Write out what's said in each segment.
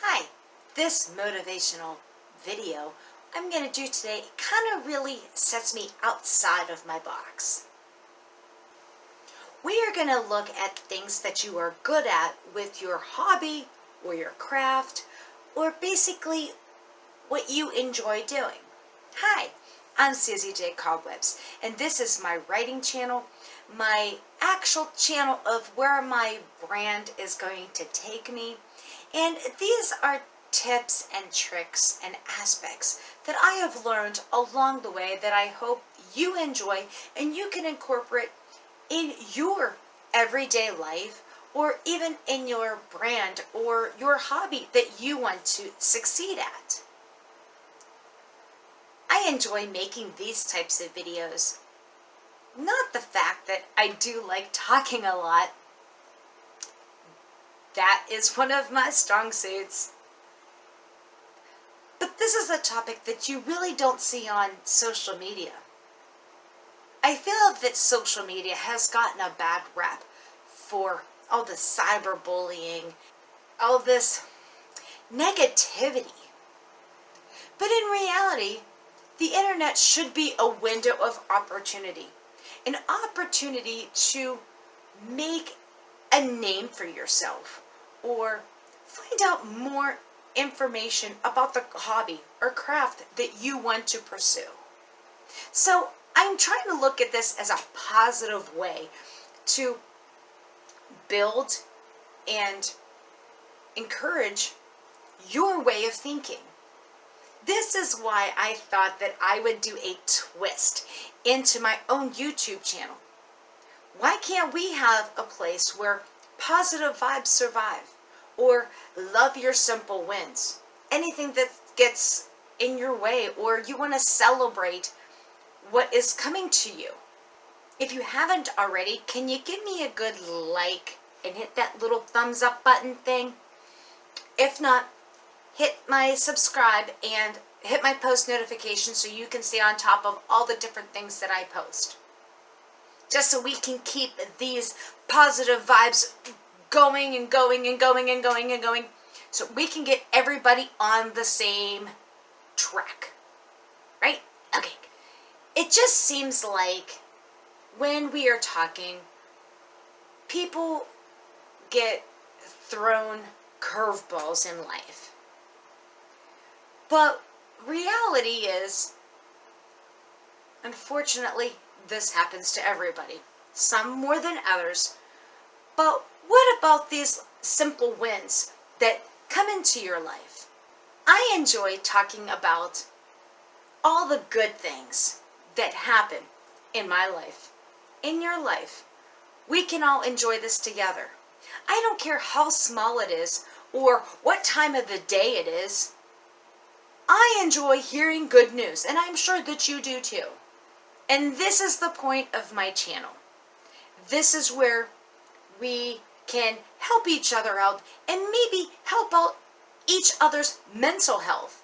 Hi, this motivational video I'm going to do today kind of really sets me outside of my box. We are going to look at things that you are good at with your hobby or your craft or basically what you enjoy doing. Hi, I'm Susie J. Cobwebs and this is my writing channel, my actual channel of where my brand is going to take me. And these are tips and tricks and aspects that I have learned along the way that I hope you enjoy and you can incorporate in your everyday life or even in your brand or your hobby that you want to succeed at. I enjoy making these types of videos. Not the fact that I do like talking a lot. That is one of my strong suits. But this is a topic that you really don't see on social media. I feel that social media has gotten a bad rap for all the cyberbullying, all this negativity. But in reality, the internet should be a window of opportunity. An opportunity to make a name for yourself or find out more information about the hobby or craft that you want to pursue. So I'm trying to look at this as a positive way to build and encourage your way of thinking. This is why I thought that I would do a twist into my own YouTube channel. Why can't we have a place where positive vibes survive? Or love your simple wins? Anything that gets in your way or you want to celebrate what is coming to you. If you haven't already, can you give me a good like and hit that little thumbs up button thing? If not, hit my subscribe and hit my post notifications so you can stay on top of all the different things that I post. Just so we can keep these positive vibes going and going and going and going and going, so we can get everybody on the same track, right? Okay. It just seems like when we are talking, people get thrown curveballs in life. But reality is, unfortunately, this happens to everybody, some more than others. But what about these simple wins that come into your life? I enjoy talking about all the good things that happen in my life, in your life. We can all enjoy this together. I don't care how small it is or what time of the day it is. I enjoy hearing good news, and I'm sure that you do too. And this is the point of my channel. This is where we can help each other out and maybe help out each other's mental health.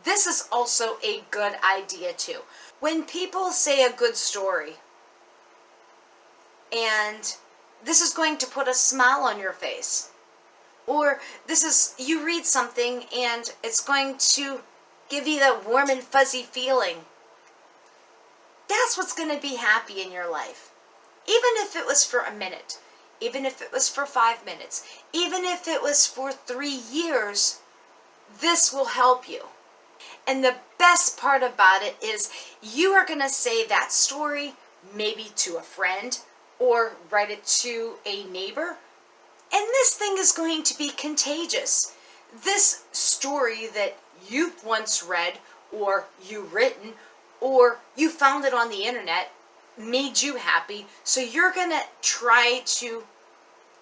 This is also a good idea too. When people say a good story and this is going to put a smile on your face, or you read something and it's going to give you that warm and fuzzy feeling, that's what's going to be happy in your life. Even if it was for a minute, even if it was for 5 minutes, even if it was for 3 years, this will help you. And the best part about it is you are going to say that story maybe to a friend or write it to a neighbor. And this thing is going to be contagious. This story that you've once read or you've written or you found it on the internet made you happy, so you're going to try to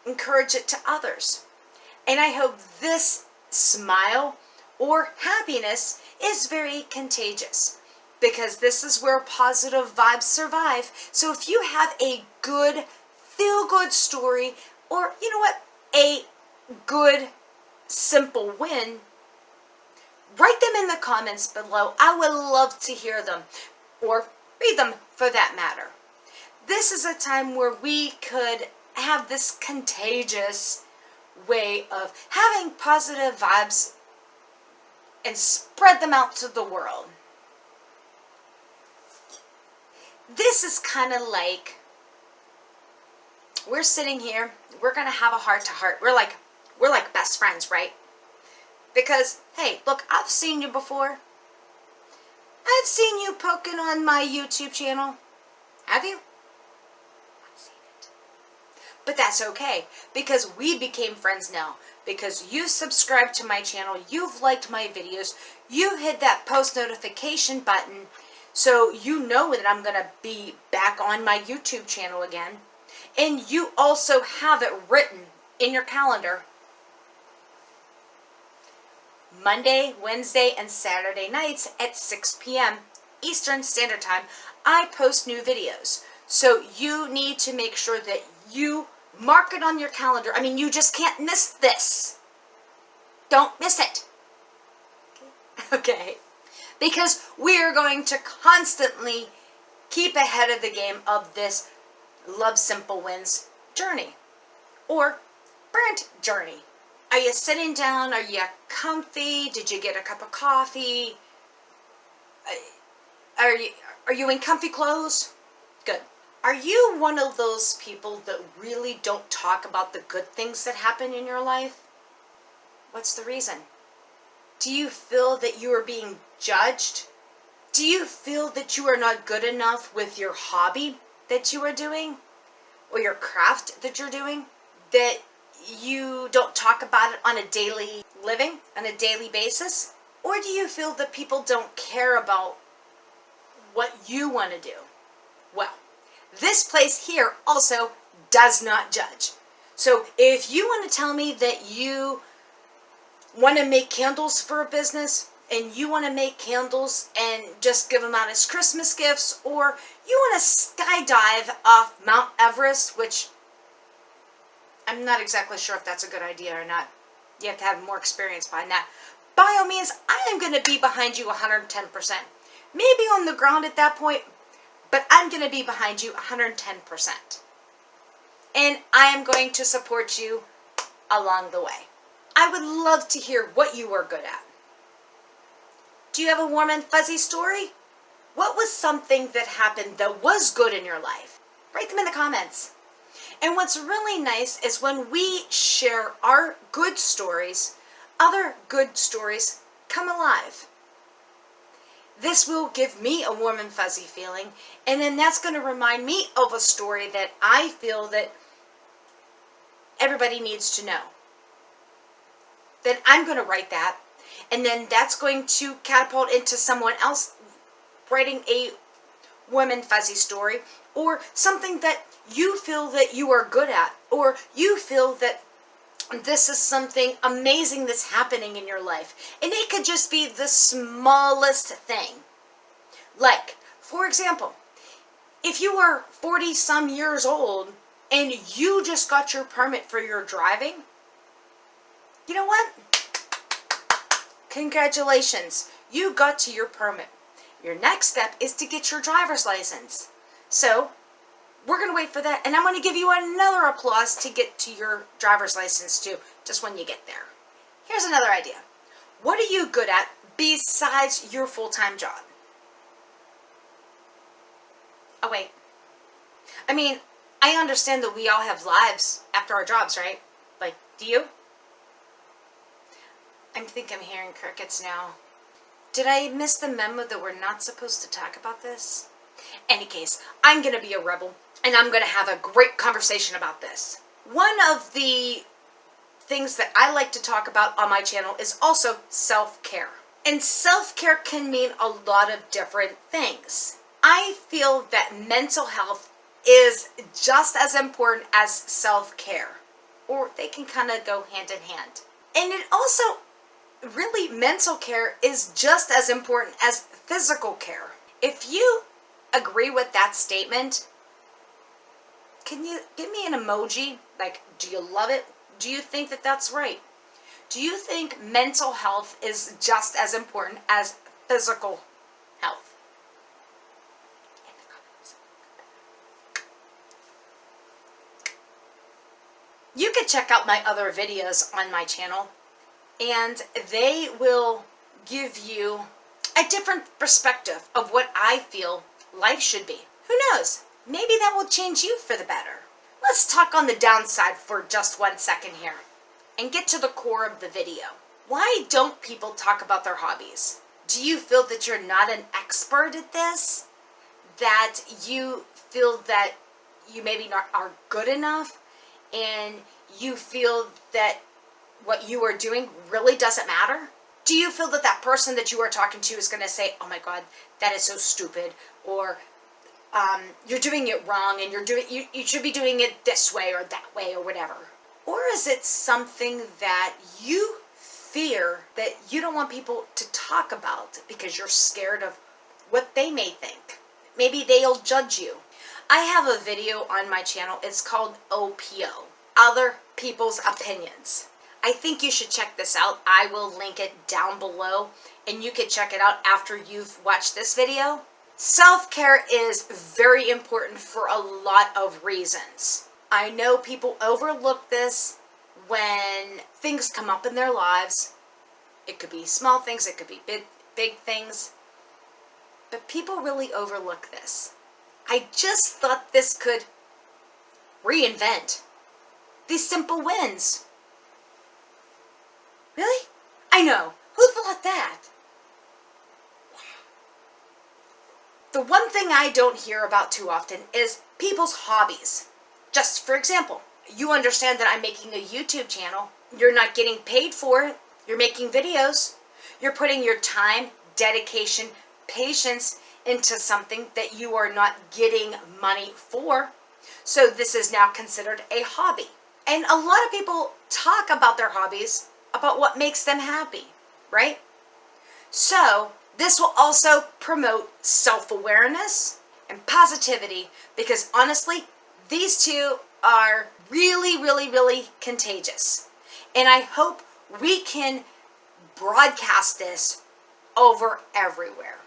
encourage it to others. And I hope this smile or happiness is very contagious, because this is where positive vibes survive. So if you have a good, feel-good story, or you know what, a good, simple win, write them in the comments below. I would love to hear them, or read them for that matter. This is a time where we could have this contagious way of having positive vibes and spread them out to the world. This is kind of like we're sitting here, we're going to have a heart to heart. We're like best friends, right? Because, hey, look, I've seen you before. I've seen you poking on my YouTube channel. Have you? I've seen it. But that's okay, because we became friends now. Because you subscribed to my channel, you've liked my videos, you hit that post notification button, so you know that I'm going to be back on my YouTube channel again. And you also have it written in your calendar. Monday, Wednesday, and Saturday nights at 6 p.m. Eastern Standard Time, I post new videos. So you need to make sure that you mark it on your calendar. I mean, you just can't miss this. Don't miss it. Okay? Because we are going to constantly keep ahead of the game of this Love Simple Wins journey or burnt journey. Are you sitting down? Are you comfy? Did you get a cup of coffee? Are you in comfy clothes? Good. Are you one of those people that really don't talk about the good things that happen in your life? What's the reason? Do you feel that you are being judged? Do you feel that you are not good enough with your hobby that you are doing? Or your craft that you're doing? That you don't talk about it on a daily living, on a daily basis? Or do you feel that people don't care about what you want to do? Well, this place here also does not judge. So if you want to tell me that you want to make candles for a business, and you want to make candles and just give them out as Christmas gifts, or you want to skydive off Mount Everest, which I'm not exactly sure if that's a good idea or not. You have to have more experience behind that. By all means, I am going to be behind you 110%. Maybe on the ground at that point, but I'm going to be behind you 110%. And I am going to support you along the way. I would love to hear what you are good at. Do you have a warm and fuzzy story? What was something that happened that was good in your life? Write them in the comments. And what's really nice is when we share our good stories, other good stories come alive. This will give me a warm and fuzzy feeling, and then that's going to remind me of a story that I feel that everybody needs to know. Then I'm going to write that, and then that's going to catapult into someone else writing a warm and fuzzy story, or something that you feel that you are good at, or you feel that this is something amazing that's happening in your life. And it could just be the smallest thing. Like, for example, if you are 40 some years old and you just got your permit for your driving, you know what? Congratulations, you got to your permit. Your next step is to get your driver's license. So, we're going to wait for that, and I'm going to give you another applause to get to your driver's license too, just when you get there. Here's another idea. What are you good at besides your full-time job? Oh, wait. I mean, I understand that we all have lives after our jobs, right? Like, do you? I think I'm hearing crickets now. Did I miss the memo that we're not supposed to talk about this? Any case, I'm going to be a rebel, and I'm going to have a great conversation about this. One of the things that I like to talk about on my channel is also self-care. And self-care can mean a lot of different things. I feel that mental health is just as important as self-care, or they can kind of go hand in hand. And it also, really, mental care is just as important as physical care. If you agree with that statement, can you give me an emoji? Like, do you love it? Do you think that that's right? Do you think mental health is just as important as physical health? In the comments. You could could check out my other videos on my channel, and they will give you a different perspective of what I feel life should be. Who knows? Maybe that will change you for the better. Let's talk on the downside for just 1 second here and get to the core of the video. Why don't people talk about their hobbies? Do you feel that you're not an expert at this? That you feel that you maybe not are good enough, and you feel that what you are doing really doesn't matter? Do you feel that that person that you are talking to is going to say, oh my God, that is so stupid, or you're doing it wrong, and you should be doing it this way or that way or whatever? Or is it something that you fear that you don't want people to talk about because you're scared of what they may think? Maybe they'll judge you. I have a video on my channel. It's called OPO, Other People's Opinions. I think you should check this out. I will link it down below, and you can check it out after you've watched this video. Self-care is very important for a lot of reasons. I know people overlook this when things come up in their lives. It could be small things, it could be big things. But people really overlook this. I just thought this could reinvent these simple wins. Really? I know. Who thought that? The one thing I don't hear about too often is people's hobbies. Just for example, you understand that I'm making a YouTube channel. You're not getting paid for it. You're making videos. You're putting your time, dedication, patience into something that you are not getting money for. So this is now considered a hobby. And a lot of people talk about their hobbies, about what makes them happy, right? So this will also promote self-awareness and positivity, because honestly, these two are really, really, really contagious. And I hope we can broadcast this over everywhere,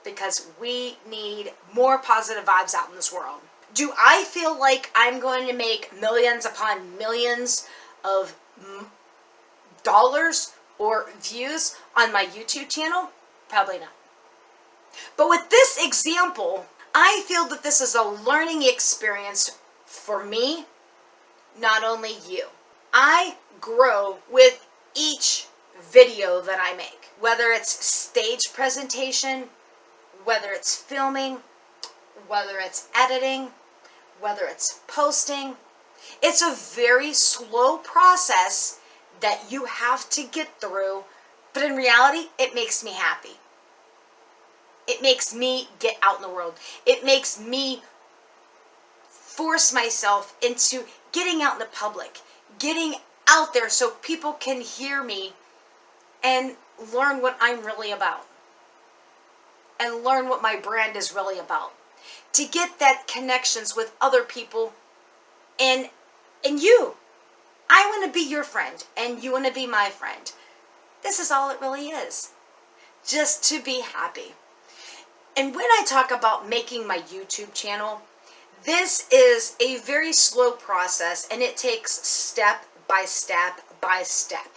because we need more positive vibes out in this world. Do I feel like I'm going to make millions upon millions of dollars or views on my YouTube channel? Probably not. But with this example, I feel that this is a learning experience for me, not only you. I grow with each video that I make, whether it's stage presentation, whether it's filming, whether it's editing, whether it's posting. It's a very slow process that you have to get through, but in reality, it makes me happy. It makes me get out in the world. It makes me force myself into getting out in the public, getting out there so people can hear me and learn what I'm really about, and learn what my brand is really about. To get that connections with other people and you. I want to be your friend, and you want to be my friend. This is all it really is. Just to be happy. And when I talk about making my YouTube channel, this is a very slow process, and it takes step by step by step.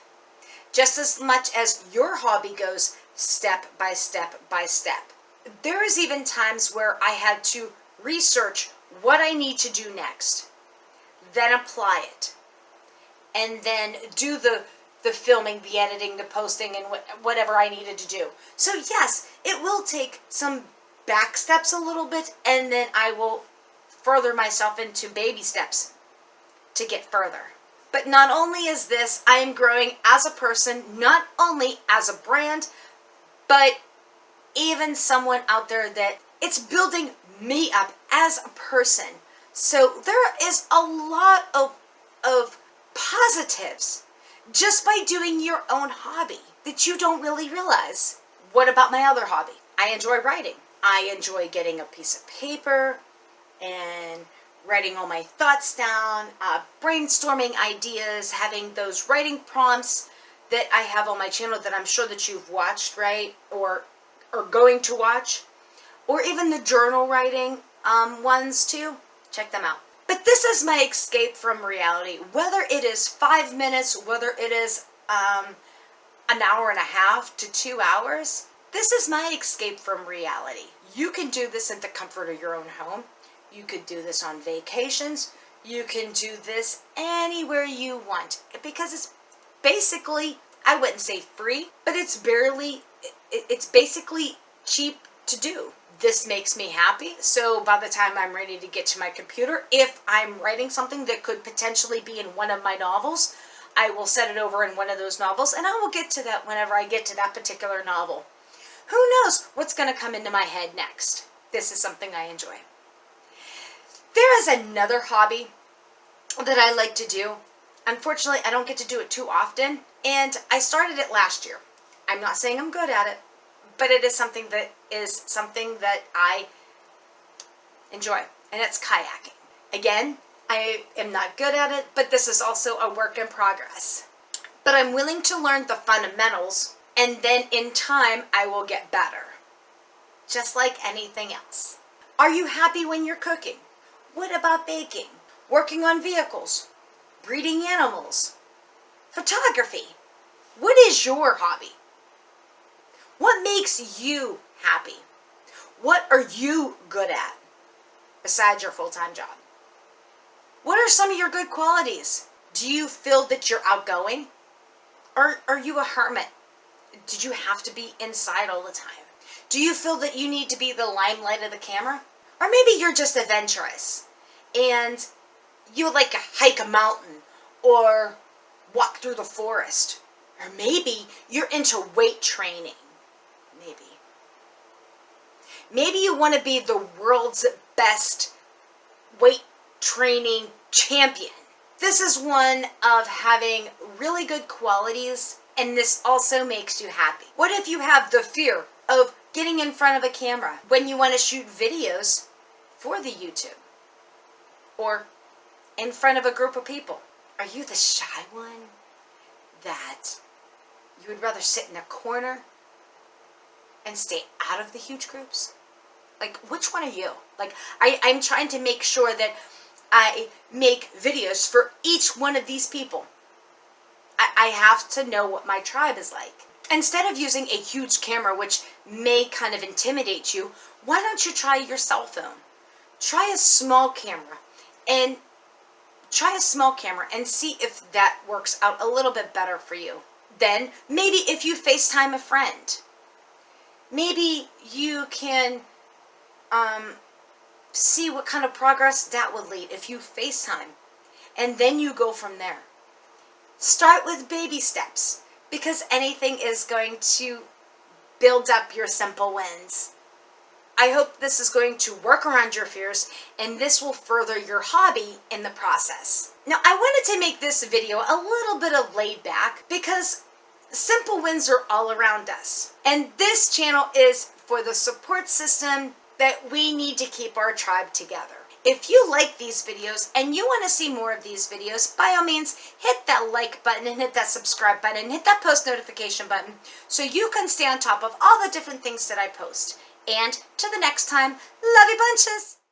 Just as much as your hobby goes step by step by step. There is even times where I had to research what I need to do next, then apply it, and then do the filming, the editing, the posting, and whatever I needed to do. So yes, it will take some back steps a little bit, and then I will further myself into baby steps to get further. But not only is this, I am growing as a person, not only as a brand, but even someone out there that it's building me up as a person. So there is a lot of positives just by doing your own hobby that you don't really realize. What about my other hobby? I enjoy writing. I enjoy getting a piece of paper and writing all my thoughts down, brainstorming ideas, having those writing prompts that I have on my channel that I'm sure that you've watched, right? Or going to watch. Or even the journal writing ones too. Check them out. But this is my escape from reality. Whether it is 5 minutes, whether it is an hour and a half to 2 hours, this is my escape from reality. You can do this in the comfort of your own home. You could do this on vacations. You can do this anywhere you want, because it's basically, I wouldn't say free, but it's basically cheap to do. This makes me happy. So by the time I'm ready to get to my computer, if I'm writing something that could potentially be in one of my novels, I will set it over in one of those novels, and I will get to that whenever I get to that particular novel. Who knows what's going to come into my head next? This is something I enjoy. There is another hobby that I like to do. Unfortunately, I don't get to do it too often, and I started it last year. I'm not saying I'm good at it, but it is something that I enjoy, and it's kayaking. Again, I am not good at it, but this is also a work in progress. But I'm willing to learn the fundamentals, and then in time, I will get better. Just like anything else. Are you happy when you're cooking? What about baking? Working on vehicles? Breeding animals? Photography? What is your hobby? What makes you happy? What are you good at besides your full-time job? What are some of your good qualities? Do you feel that you're outgoing? Or are you a hermit? Did you have to be inside all the time? Do you feel that you need to be the limelight of the camera? Or maybe you're just adventurous and you like to hike a mountain or walk through the forest. Or maybe you're into weight training. Maybe you want to be the world's best weight training champion. This is one of having really good qualities, and this also makes you happy. What if you have the fear of getting in front of a camera when you want to shoot videos for the YouTube or in front of a group of people? Are you the shy one that you would rather sit in a corner and stay out of the huge groups? Like, which one are you? Like, I'm trying to make sure that I make videos for each one of these people. I have to know what my tribe is like. Instead of using a huge camera, which may kind of intimidate you, why don't you try your cell phone? Try a small camera and see if that works out a little bit better for you. Then maybe if you FaceTime a friend, maybe you can see what kind of progress that would lead if you FaceTime. And then you go from there. Start with baby steps, because anything is going to build up your simple wins. I hope this is going to work around your fears, and this will further your hobby in the process. Now, I wanted to make this video a little bit of laid back, because simple wins are all around us. And this channel is for the support system that we need to keep our tribe together. If you like these videos and you want to see more of these videos, by all means, hit that like button and hit that subscribe button and hit that post notification button so you can stay on top of all the different things that I post. And to the next time, love you bunches!